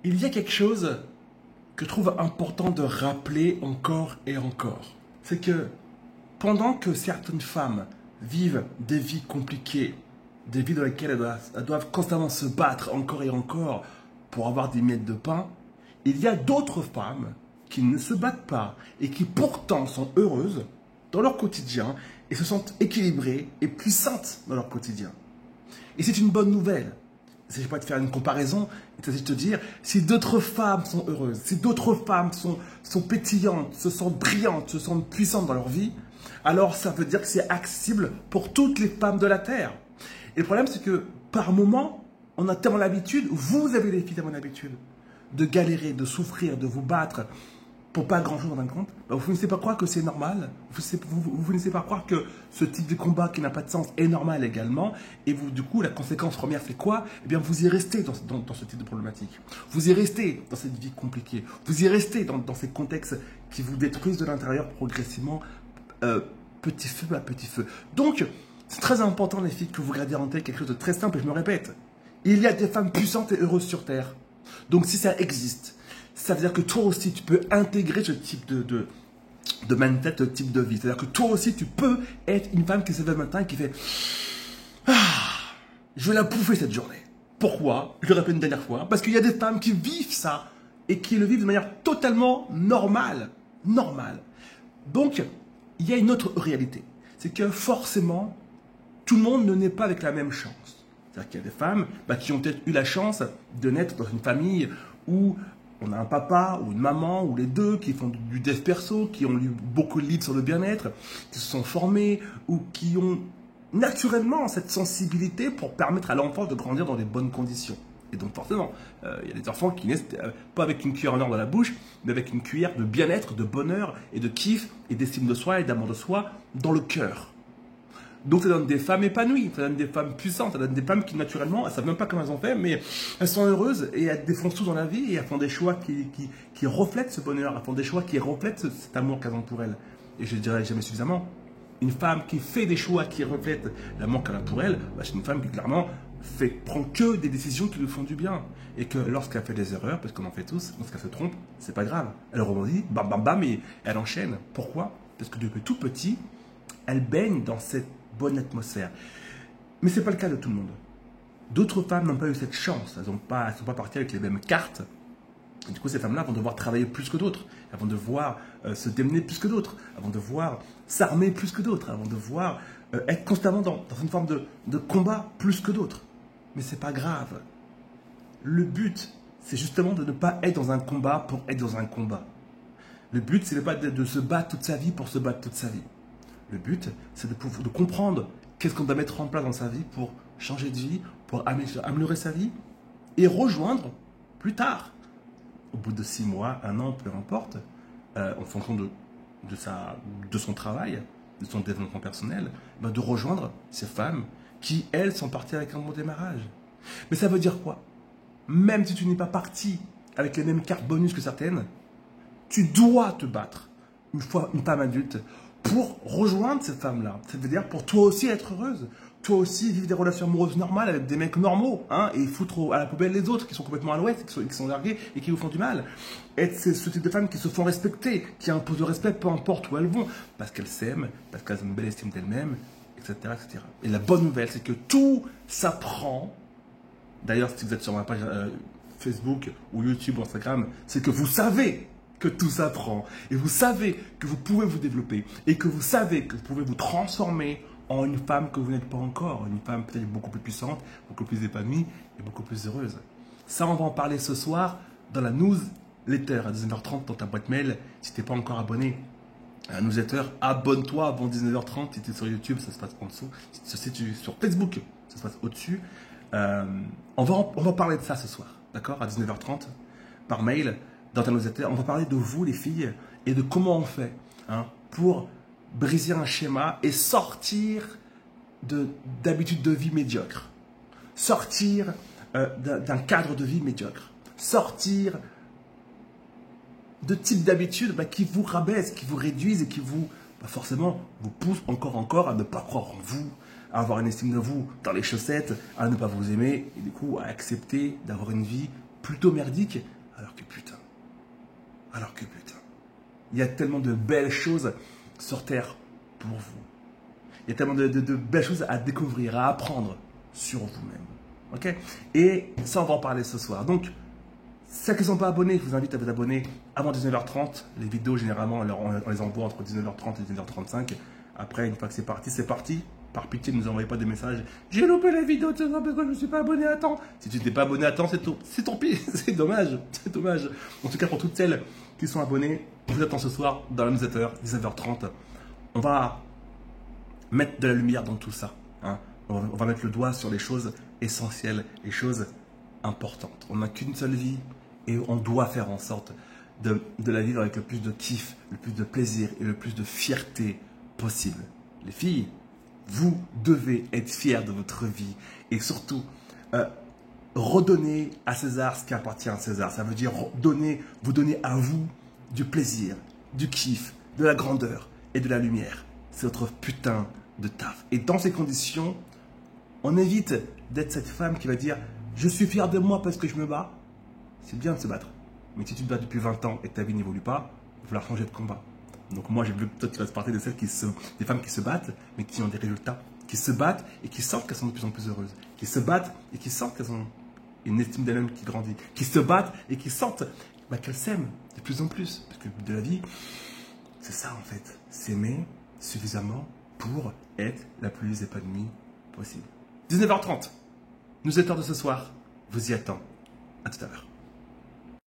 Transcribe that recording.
Il y a quelque chose que je trouve important de rappeler encore et encore. C'est que pendant que certaines femmes vivent des vies compliquées, des vies dans lesquelles elles doivent constamment se battre encore et encore pour avoir des miettes de pain, il y a d'autres femmes qui ne se battent pas et qui pourtant sont heureuses dans leur quotidien et se sentent équilibrées et puissantes dans leur quotidien. Et c'est une bonne nouvelle. Il ne s'agit pas de faire une comparaison, il s'agit de te dire, si d'autres femmes sont heureuses, si d'autres femmes sont pétillantes, se sentent brillantes, se sentent puissantes dans leur vie, alors ça veut dire que c'est accessible pour toutes les femmes de la Terre. Et le problème, c'est que par moment, on a tellement l'habitude, vous avez les filles tellement l'habitude, de galérer, de souffrir, de vous battre pour pas grand-chose en fin de compte, vous ne finissez pas croire que c'est normal, vous finissez pas croire que ce type de combat qui n'a pas de sens est normal également, et vous, du coup, la conséquence première, c'est quoi? Eh bien, vous y restez dans ce type de problématique. Vous y restez dans cette vie compliquée. Vous y restez dans ces contextes qui vous détruisent de l'intérieur progressivement, petit feu à petit feu. Donc, c'est très important, les filles, que vous gardiez en tête quelque chose de très simple, et je me répète. Il y a des femmes puissantes et heureuses sur Terre. Donc, si ça existe, ça veut dire que toi aussi, tu peux intégrer ce type de mindset, ce type de vie. C'est-à-dire que toi aussi, tu peux être une femme qui se lève le matin et qui fait « Ah, je vais la bouffer cette journée. » Pourquoi? Je le répète une dernière fois. Parce qu'il y a des femmes qui vivent ça et qui le vivent de manière totalement normale. Normale. Donc, il y a une autre réalité. C'est que forcément, tout le monde ne naît pas avec la même chance. C'est-à-dire qu'il y a des femmes qui ont peut-être eu la chance de naître dans une famille où on a un papa ou une maman ou les deux qui font du dev perso, qui ont lu beaucoup de livres sur le bien-être, qui se sont formés ou qui ont naturellement cette sensibilité pour permettre à l'enfant de grandir dans les bonnes conditions. Et donc forcément, il y a des enfants qui naissent pas avec une cuillère en or dans la bouche, mais avec une cuillère de bien-être, de bonheur et de kiff et d'estime de soi et d'amour de soi dans le cœur. Donc ça donne des femmes épanouies, ça donne des femmes puissantes, ça donne des femmes qui naturellement, elles ne savent même pas comment elles ont fait, mais elles sont heureuses et elles défoncent tout dans la vie et elles font des choix qui reflètent ce bonheur, elles font des choix qui reflètent cet amour qu'elles ont pour elles. Et je ne dirais jamais suffisamment, une femme qui fait des choix qui reflètent l'amour qu'elle a pour elle, c'est une femme qui clairement prend que des décisions qui lui font du bien. Et que lorsqu'elle fait des erreurs, parce qu'on en fait tous, lorsqu'elle se trompe, c'est pas grave. Elle rebondit, bam bam bam, et elle enchaîne. Pourquoi? Parce que depuis tout petit, elle baigne dans cette bonne atmosphère. Mais ce n'est pas le cas de tout le monde. D'autres femmes n'ont pas eu cette chance. Elles ne sont pas parties avec les mêmes cartes. Et du coup, ces femmes-là vont devoir travailler plus que d'autres. Elles vont devoir se démener plus que d'autres. Elles vont devoir s'armer plus que d'autres. Elles vont devoir être constamment dans une forme de combat plus que d'autres. Mais ce n'est pas grave. Le but, c'est justement de ne pas être dans un combat pour être dans un combat. Le but, c'est pas de se battre toute sa vie pour se battre toute sa vie. Le but, c'est de comprendre qu'est-ce qu'on doit mettre en place dans sa vie pour changer de vie, pour améliorer sa vie et rejoindre plus tard, au bout de 6 mois, 1 an, peu importe, en fonction de son travail, de son développement personnel, de rejoindre ces femmes qui, elles, sont parties avec un bon démarrage. Mais ça veut dire quoi? Même si tu n'es pas parti avec les mêmes cartes bonus que certaines, tu dois te battre, une fois une femme adulte, pour rejoindre cette femme-là. Ça veut dire pour toi aussi être heureuse. Toi aussi vivre des relations amoureuses normales avec des mecs normaux. Et foutre à la poubelle les autres qui sont complètement à l'ouest, qui sont largués et qui vous font du mal. Être ce type de femmes qui se font respecter, qui imposent le respect peu importe où elles vont. Parce qu'elles s'aiment, parce qu'elles ont une belle estime d'elles-mêmes, etc., etc. Et la bonne nouvelle, c'est que tout s'apprend. D'ailleurs, si vous êtes sur ma page Facebook ou YouTube ou Instagram, c'est que vous savez que tout s'apprend, et vous savez que vous pouvez vous développer, et que vous savez que vous pouvez vous transformer en une femme que vous n'êtes pas encore, une femme peut-être beaucoup plus puissante, beaucoup plus épanouie et beaucoup plus heureuse. Ça, on va en parler ce soir dans la newsletter à 19h30 dans ta boîte mail. Si tu n'es pas encore abonné à la newsletter, abonne-toi avant 19h30. Si tu es sur YouTube, ça se passe en dessous. Si tu es sur Facebook, ça se passe au-dessus. On va parler de ça ce soir, d'accord, à 19h30 par mail. Dans ta newsletter, on va parler de vous, les filles, et de comment on fait pour briser un schéma et sortir d'habitudes de vie médiocres. Sortir d'un cadre de vie médiocre. Sortir de types d'habitudes qui vous rabaissent, qui vous réduisent et qui vous, forcément, vous poussent encore à ne pas croire en vous, à avoir une estime de vous dans les chaussettes, à ne pas vous aimer et du coup à accepter d'avoir une vie plutôt merdique, alors que putain. Il y a tellement de belles choses sur Terre pour vous. Il y a tellement de belles choses à découvrir, à apprendre sur vous-même. Ok? Et ça, on va en parler ce soir. Donc, ceux qui ne sont pas abonnés, je vous invite à vous abonner avant 19h30. Les vidéos, généralement, on les envoie entre 19h30 et 19h35. Après, une fois que c'est parti. Par pitié, ne nous envoyez pas des messages. J'ai loupé la vidéo, tu sais pas pourquoi je ne me suis pas abonné à temps. Si tu t'es pas abonné à temps, c'est tant pis. C'est dommage. C'est dommage. En tout cas, pour toutes celles qui sont abonnées, je vous attends ce soir dans la newsletter, 19h30. On va mettre de la lumière dans tout ça. Hein. On va mettre le doigt sur les choses essentielles, les choses importantes. On n'a qu'une seule vie et on doit faire en sorte de la vivre avec le plus de kiff, le plus de plaisir et le plus de fierté possible. Les filles, vous devez être fiers de votre vie et surtout redonner à César ce qui appartient à César. Ça veut dire vous donner à vous du plaisir, du kiff, de la grandeur et de la lumière. C'est votre putain de taf. Et dans ces conditions, on évite d'être cette femme qui va dire « Je suis fier de moi parce que je me bats ». C'est bien de se battre. Mais si tu te bats depuis 20 ans et que ta vie n'évolue pas, il va falloir changer de combat. Donc moi, j'ai voulu que toi, tu fasses partie de celles des femmes qui se battent, mais qui ont des résultats. Qui se battent et qui sentent qu'elles sont de plus en plus heureuses. Qui se battent et qui sentent qu'elles ont une estime d'elles-mêmes qui grandit. Qui se battent et qui sentent qu'elles s'aiment de plus en plus. Parce que le but de la vie, c'est ça en fait. S'aimer suffisamment pour être la plus épanouie possible. 19h30, newsletter de ce soir, vous y attend. À tout à l'heure.